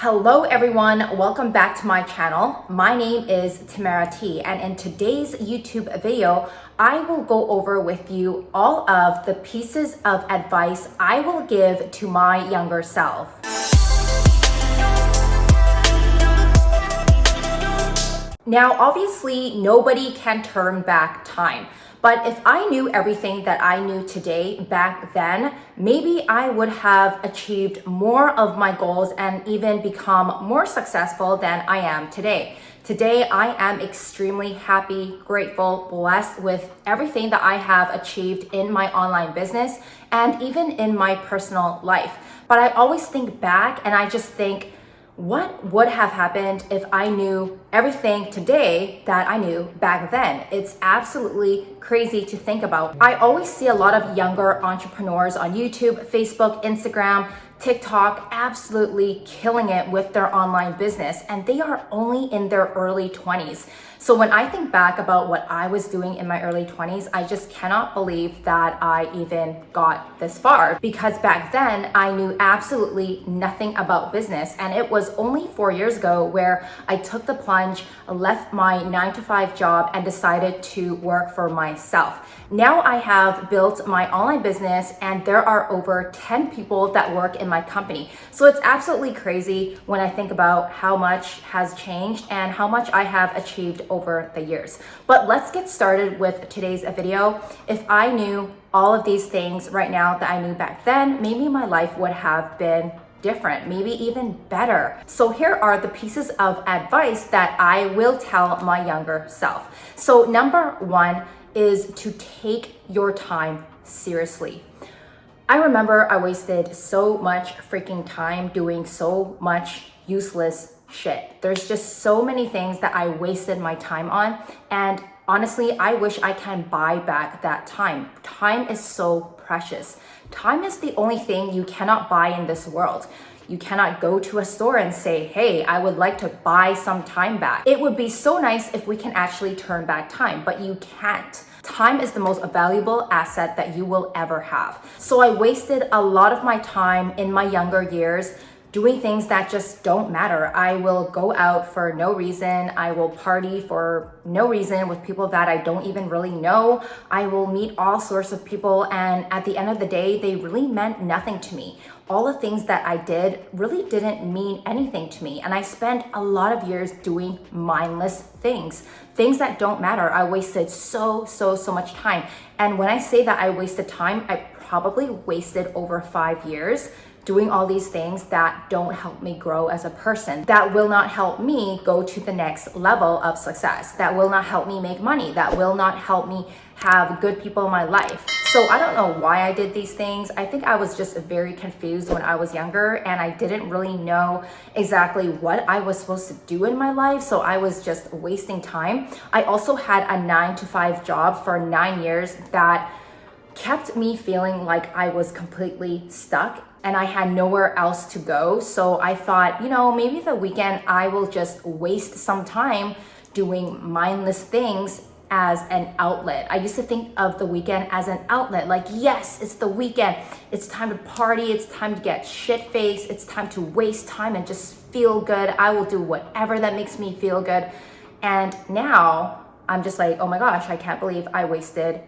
Hello everyone, welcome back to my channel. My name is Tamara T, and in today's YouTube video, I will go over with you all of the pieces of advice I will give to my younger self. Now, obviously, nobody can turn back time. But if I knew everything that I knew today back then, maybe I would have achieved more of my goals and even become more successful than I am today. Today, I am extremely happy, grateful, blessed with everything that I have achieved in my online business and even in my personal life. But I always think back and I just think, what would have happened if I knew everything today that I knew back then? It's absolutely crazy to think about. I always see a lot of younger entrepreneurs on YouTube, Facebook, Instagram, TikTok, absolutely killing it with their online business, and they are only in their early 20s. So when I think back about what I was doing in my early 20s, I just cannot believe that I even got this far, because back then I knew absolutely nothing about business. And it was only 4 years ago where I took the plunge, left my 9-to-5 job and decided to work for myself. Now I have built my online business and there are over 10 people that work in my company. So it's absolutely crazy when I think about how much has changed and how much I have achieved over the years. But let's get started with today's video. If I knew all of these things right now that I knew back then, maybe my life would have been different, maybe even better. So here are the pieces of advice that I will tell my younger self. So number one is to take your time seriously. I remember I wasted so much freaking time doing so much useless shit. There's just so many things that I wasted my time on, and honestly, I wish I can buy back that time. Time is so precious. Time is the only thing you cannot buy in this world. You cannot go to a store and say, hey, I would like to buy some time back. It would be so nice if we can actually turn back time, but you can't. Time is the most valuable asset that you will ever have. So I wasted a lot of my time in my younger years doing things that just don't matter. I will go out for no reason. I will party for no reason with people that I don't even really know. I will meet all sorts of people, and at the end of the day, they really meant nothing to me. All the things that I did really didn't mean anything to me, and I spent a lot of years doing mindless things that don't matter. I wasted so much time. And when I say that I wasted time, I probably wasted over 5 years doing all these things that don't help me grow as a person, that will not help me go to the next level of success, that will not help me make money, that will not help me have good people in my life. So I don't know why I did these things. I think I was just very confused when I was younger and I didn't really know exactly what I was supposed to do in my life. So I was just wasting time. I also had a 9-to-5 job for 9 years that kept me feeling like I was completely stuck and I had nowhere else to go. So I thought, maybe the weekend I will just waste some time doing mindless things as an outlet. I used to think of the weekend as an outlet, like, yes, it's the weekend. It's time to party. It's time to get shit-faced. It's time to waste time and just feel good. I will do whatever that makes me feel good. And now I'm just like, oh my gosh, I can't believe I wasted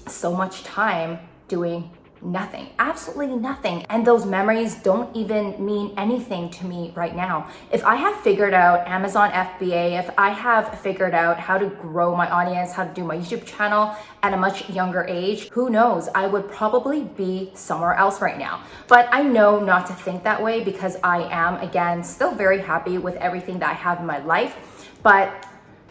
so much time doing nothing, absolutely nothing. And those memories don't even mean anything to me right now. If I have figured out Amazon FBA, if I have figured out how to grow my audience, how to do my YouTube channel at a much younger age, who knows? I would probably be somewhere else right now. But I know not to think that way because I am, again, still very happy with everything that I have in my life. But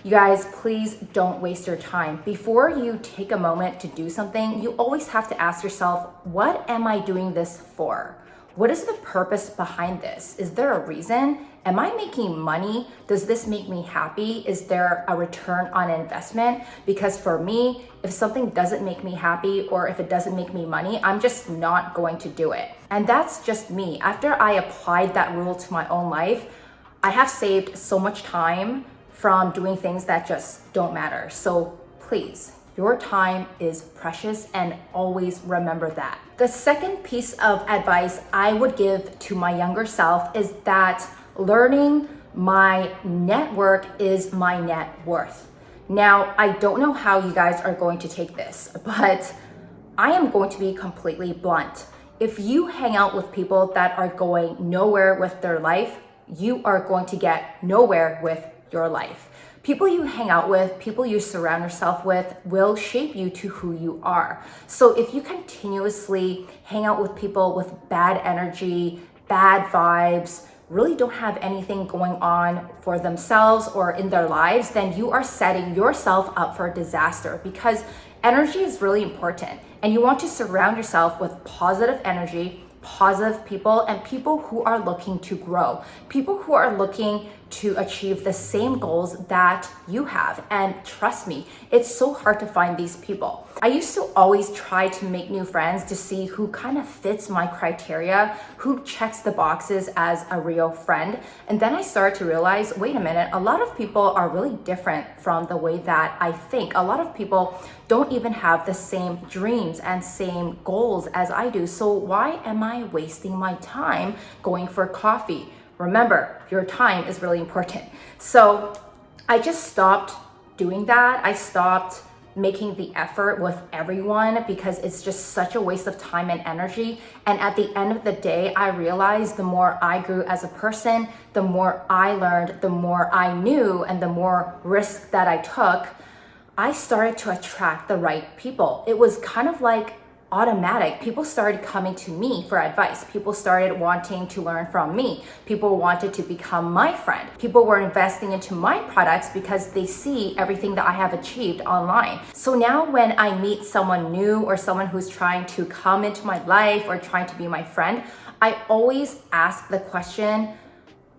you guys, please don't waste your time. Before you take a moment to do something, you always have to ask yourself, what am I doing this for? What is the purpose behind this? Is there a reason? Am I making money? Does this make me happy? Is there a return on investment? Because for me, if something doesn't make me happy or if it doesn't make me money, I'm just not going to do it. And that's just me. After I applied that rule to my own life, I have saved so much time from doing things that just don't matter. So please, your time is precious and always remember that. The second piece of advice I would give to my younger self is that Learning my network is my net worth. Now, I don't know how you guys are going to take this, but I am going to be completely blunt. If you hang out with people that are going nowhere with their life, you are going to get nowhere with your life. People you hang out with, people you surround yourself with will shape you to who you are. So if you continuously hang out with people with bad energy, bad vibes, really don't have anything going on for themselves or in their lives, then you are setting yourself up for disaster, because energy is really important and you want to surround yourself with positive energy, positive people, and people who are looking to grow, people who are looking to achieve the same goals that you have. And trust me, it's so hard to find these people. I used to always try to make new friends to see who kind of fits my criteria, who checks the boxes as a real friend. And then I started to realize, wait a minute, a lot of people are really different from the way that I think. A lot of people don't even have the same dreams and same goals as I do. So why am I wasting my time going for coffee? Remember, your time is really important. So I just stopped doing that. I stopped making the effort with everyone because it's just such a waste of time and energy. And at the end of the day, I realized the more I grew as a person, the more I learned, the more I knew, and the more risk that I took, I started to attract the right people. It was kind of like automatic. People started coming to me for advice. People started wanting to learn from me. People wanted to become my friend. People were investing into my products because they see everything that I have achieved online. So now when I meet someone new or someone who's trying to come into my life or trying to be my friend, I always ask the question,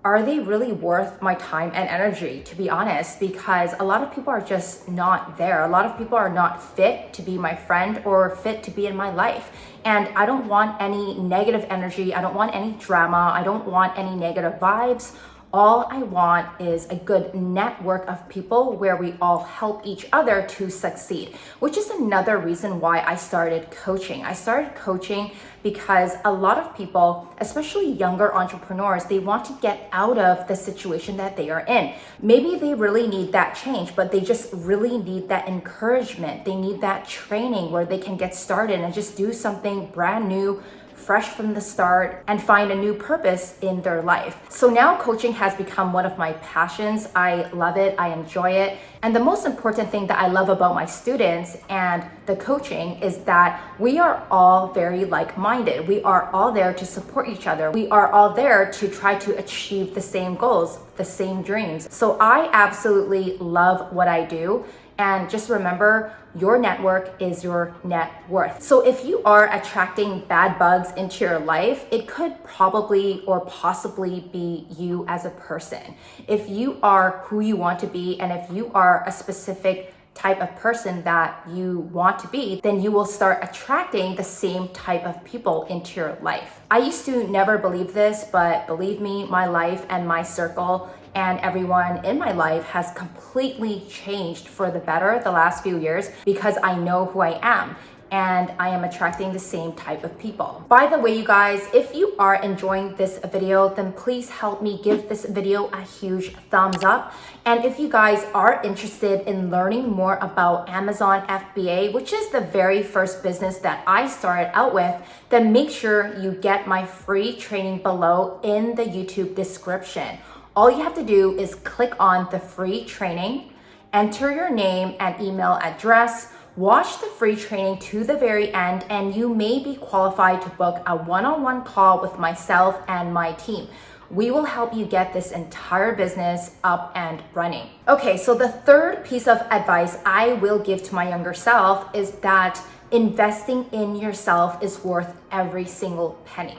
are they really worth my time and energy, to be honest? Because a lot of people are just not there. A lot of people are not fit to be my friend or fit to be in my life. And I don't want any negative energy. I don't want any drama. I don't want any negative vibes. All I want is a good network of people where we all help each other to succeed, which is another reason why I started coaching. I started coaching because a lot of people, especially younger entrepreneurs, they want to get out of the situation that they are in. Maybe they really need that change, but they just really need that encouragement. They need that training where they can get started and just do something brand new, fresh from the start, and find a new purpose in their life. So now coaching has become one of my passions. I love it, I enjoy it. And the most important thing that I love about my students and the coaching is that we are all very like-minded. We are all there to support each other. We are all there to try to achieve the same goals, the same dreams. So I absolutely love what I do. And just remember, your network is your net worth. So if you are attracting bad bugs into your life, it could probably or possibly be you as a person. If you are who you want to be, and if you are a specific type of person that you want to be, then you will start attracting the same type of people into your life. I used to never believe this, but believe me, my life and my circle and everyone in my life has completely changed for the better the last few years because I know who I am and I am attracting the same type of people. By the way, you guys, if you are enjoying this video, then please help me give this video a huge thumbs up. And if you guys are interested in learning more about Amazon FBA, which is the very first business that I started out with, then make sure you get my free training below in the YouTube description. All you have to do is click on the free training, enter your name and email address, watch the free training to the very end, and you may be qualified to book a one-on-one call with myself and my team. We will help you get this entire business up and running. Okay, so the third piece of advice I will give to my younger self is that investing in yourself is worth every single penny.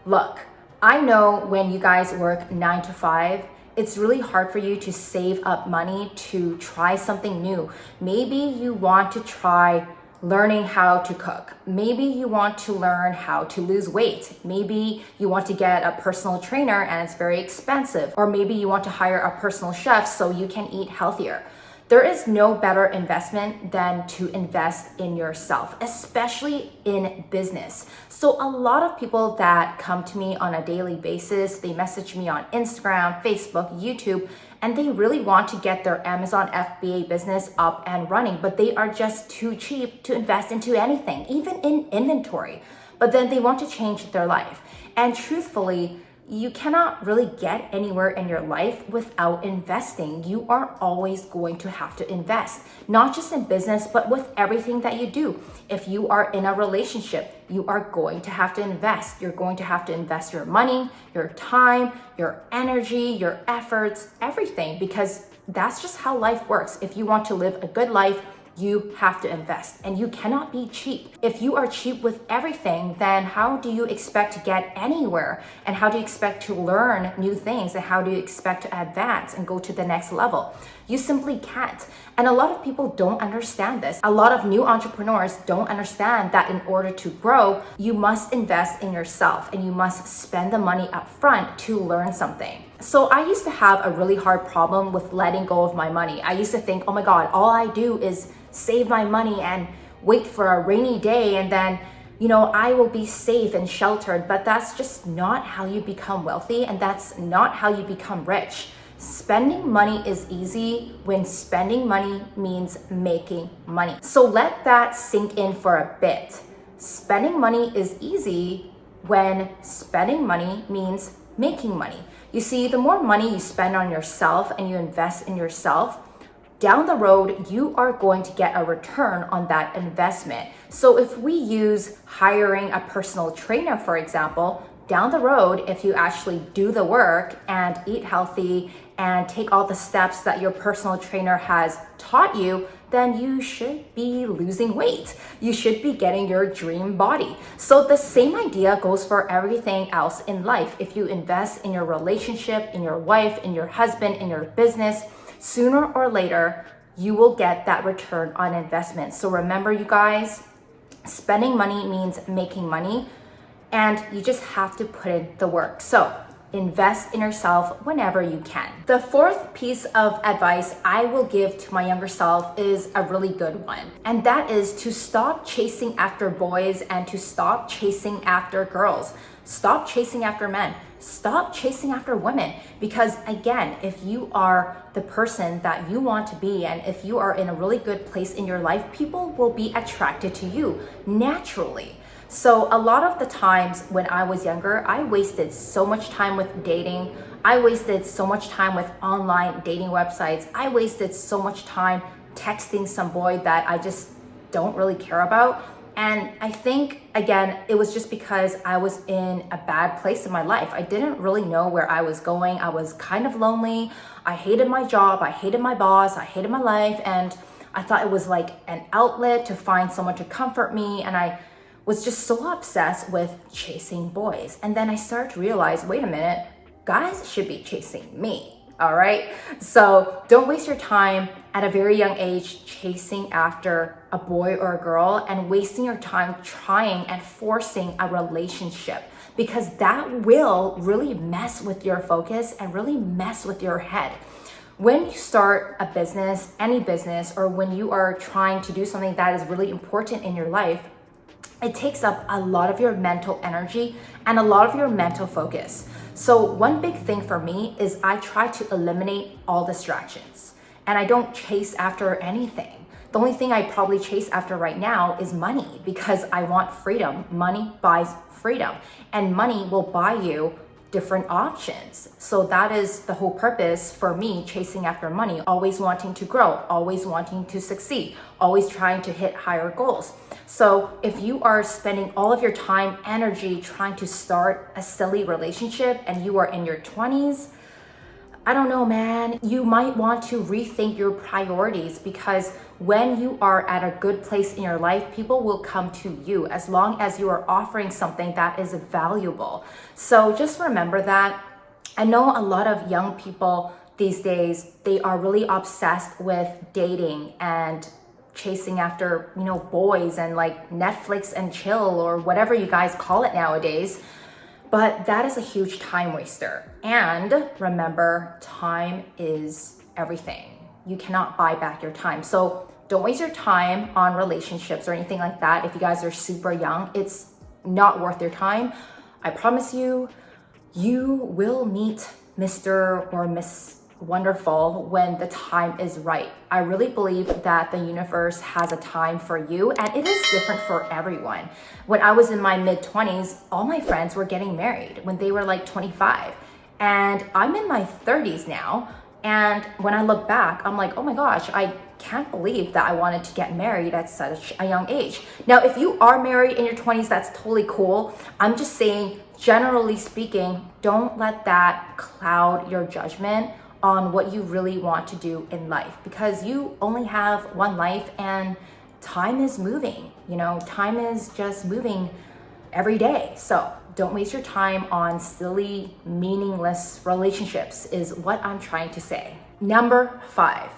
Look, I know when you guys work 9 to 5, it's really hard for you to save up money to try something new. Maybe you want to try learning how to cook. Maybe you want to learn how to lose weight. Maybe you want to get a personal trainer and it's very expensive. Or maybe you want to hire a personal chef so you can eat healthier. There is no better investment than to invest in yourself, especially in business. So a lot of people that come to me on a daily basis, they message me on Instagram, Facebook, YouTube, and they really want to get their Amazon FBA business up and running, but they are just too cheap to invest into anything, even in inventory. But then they want to change their life. And truthfully, you cannot really get anywhere in your life without investing. You are always going to have to invest, not just in business, but with everything that you do. If you are in a relationship, you are going to have to invest. You're going to have to invest your money, your time, your energy, your efforts, everything, because that's just how life works. If you want to live a good life, you have to invest, and you cannot be cheap. If you are cheap with everything, then how do you expect to get anywhere? And how do you expect to learn new things? And how do you expect to advance and go to the next level? You simply can't. And a lot of people don't understand this. A lot of new entrepreneurs don't understand that in order to grow, you must invest in yourself and you must spend the money up front to learn something. So I used to have a really hard problem with letting go of my money. I used to think, oh my God, all I do is save my money and wait for a rainy day, and then I will be safe and sheltered. But that's just not how you become wealthy, and that's not how you become rich. Spending money is easy when spending money means making money. So let that sink in for a bit. Spending money is easy when spending money means making money. You see, the more money you spend on yourself and you invest in yourself, down the road, you are going to get a return on that investment. So if we use hiring a personal trainer, for example, down the road, if you actually do the work and eat healthy and take all the steps that your personal trainer has taught you, then you should be losing weight. You should be getting your dream body. So the same idea goes for everything else in life. If you invest in your relationship, in your wife, in your husband, in your business, sooner or later, you will get that return on investment. So remember, you guys, spending money means making money, and you just have to put in the work. So invest in yourself whenever you can. The fourth piece of advice I will give to my younger self is a really good one, and that is to stop chasing after boys and to stop chasing after girls. Stop chasing after men. Stop chasing after women, because again, if you are the person that you want to be, and if you are in a really good place in your life, people will be attracted to you naturally. So a lot of the times when I was younger, I wasted so much time with dating. I wasted so much time with online dating websites. I wasted so much time texting some boy that I just don't really care about. And I think, again, it was just because I was in a bad place in my life. I didn't really know where I was going. I was kind of lonely. I hated my job. I hated my boss. I hated my life. And I thought it was like an outlet to find someone to comfort me. And I was just so obsessed with chasing boys. And then I started to realize, wait a minute, guys should be chasing me. All right. So don't waste your time at a very young age chasing after a boy or a girl and wasting your time trying and forcing a relationship, because that will really mess with your focus and really mess with your head. When you start a business, any business, or when you are trying to do something that is really important in your life, it takes up a lot of your mental energy and a lot of your mental focus. So one big thing for me is I try to eliminate all distractions, and I don't chase after anything. The only thing I probably chase after right now is money, because I want freedom. Money buys freedom, and money will buy you different options. So that is the whole purpose for me chasing after money, always wanting to grow, always wanting to succeed, always trying to hit higher goals. So if you are spending all of your time, energy trying to start a silly relationship and you are in your 20s, I don't know, man, you might want to rethink your priorities, because when you are at a good place in your life, people will come to you as long as you are offering something that is valuable. So just remember that. I know a lot of young people these days, they are really obsessed with dating and chasing after, boys and like Netflix and chill or whatever you guys call it nowadays. But that is a huge time waster. And remember, time is everything. you cannot buy back your time. So don't waste your time on relationships or anything like that. If you guys are super young, it's not worth your time. I promise you, you will meet Mr. or Miss Wonderful when the time is right. I really believe that the universe has a time for you, and it is different for everyone. When I was in my mid-20s, all my friends were getting married when they were like 25. And I'm in my 30s now. And when I look back, I'm like, oh my gosh, I can't believe that I wanted to get married at such a young age. Now, if you are married in your 20s, that's totally cool. I'm just saying, generally speaking, don't let that cloud your judgment on what you really want to do in life, because you only have one life and time is moving. You know, time is just moving every day. So don't waste your time on silly, meaningless relationships is what I'm trying to say. Number 5,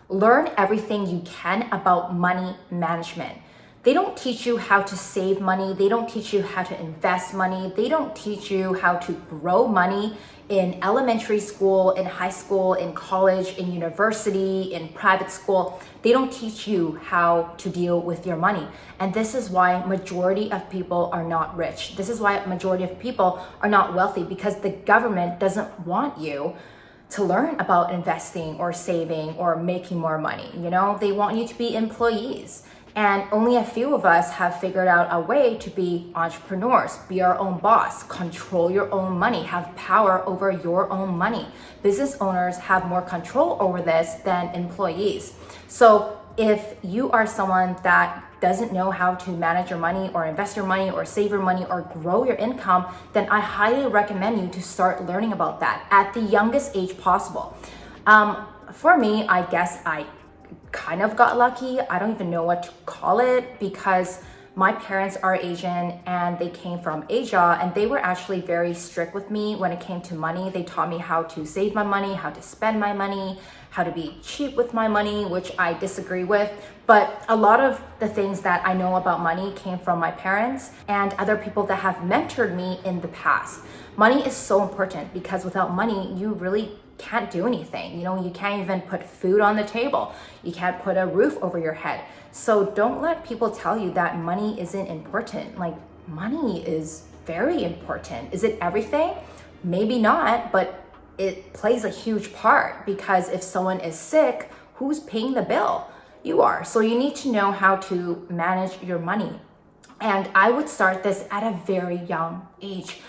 learn everything you can about money management. They don't teach you how to save money. They don't teach you how to invest money. They don't teach you how to grow money in elementary school, in high school, in college, in university, in private school. They don't teach you how to deal with your money. And this is why majority of people are not rich. This is why majority of people are not wealthy, because the government doesn't want you to learn about investing or saving or making more money. You know, they want you to be employees. And only a few of us have figured out a way to be entrepreneurs, be our own boss, control your own money, have power over your own money. Business owners have more control over this than employees. So if you are someone that doesn't know how to manage your money or invest your money or save your money or grow your income, then I highly recommend you to start learning about that at the youngest age possible. For me, I guess I kind of got lucky. I don't even know what to call it, because my parents are Asian and they came from Asia, and they were actually very strict with me when it came to money. They taught me how to save my money, how to spend my money, how to be cheap with my money, which I disagree with. But a lot of the things that I know about money came from my parents and other people that have mentored me in the past. Money is so important, because without money, you really can't do anything. You know, you can't even put food on the table. You can't put a roof over your head. So don't let people tell you that money isn't important. Like, money is very important. Is it everything? Maybe not, but it plays a huge part, because if someone is sick, who's paying the bill? You are. So you need to know how to manage your money. And I would start this at a very young age.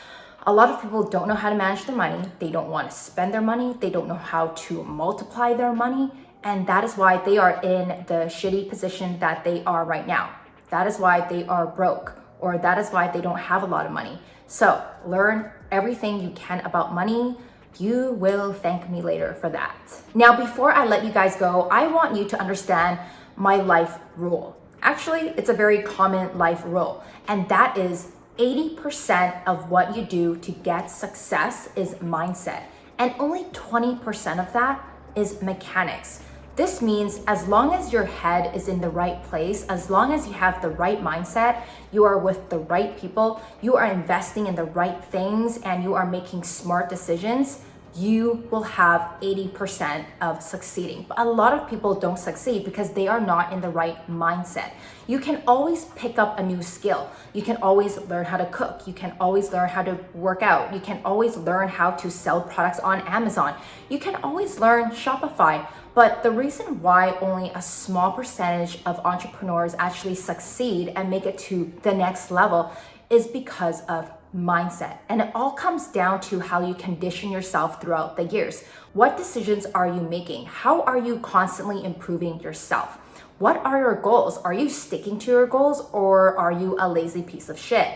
A lot of people don't know how to manage their money. They don't want to spend their money. They don't know how to multiply their money. And that is why they are in the shitty position that they are right now. That is why they are broke, or that is why they don't have a lot of money. So learn everything you can about money. You will thank me later for that. Now, before I let you guys go, I want you to understand my life rule. Actually, it's a very common life rule, and that is 80% of what you do to get success is mindset, and only 20% of that is mechanics. This means as long as your head is in the right place, as long as you have the right mindset, you are with the right people, you are investing in the right things, and you are making smart decisions, you will have 80% of succeeding. But a lot of people don't succeed because they are not in the right mindset. You can always pick up a new skill. You can always learn how to cook. You can always learn how to work out. You can always learn how to sell products on Amazon. You can always learn Shopify. But the reason why only a small percentage of entrepreneurs actually succeed and make it to the next level is because of mindset. And it all comes down to how you condition yourself throughout the years. What decisions are you making? How are you constantly improving yourself? What are your goals? Are you sticking to your goals, or are you a lazy piece of shit?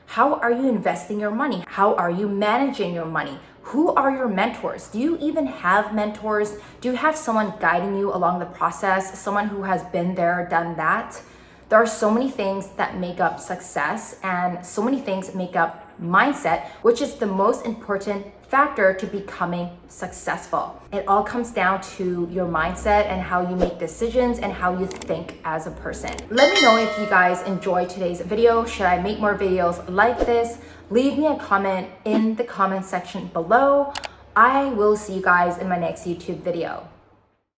How are you investing your money? How are you managing your money? Who are your mentors? Do you even have mentors? Do you have someone guiding you along the process? Someone who has been there, done that? There are so many things that make up success, and so many things make up mindset, which is the most important factor to becoming successful. It all comes down to your mindset and how you make decisions and how you think as a person. Let me know if you guys enjoyed today's video. Should I make more videos like this? Leave me a comment in the comment section below. I will see you guys in my next YouTube video.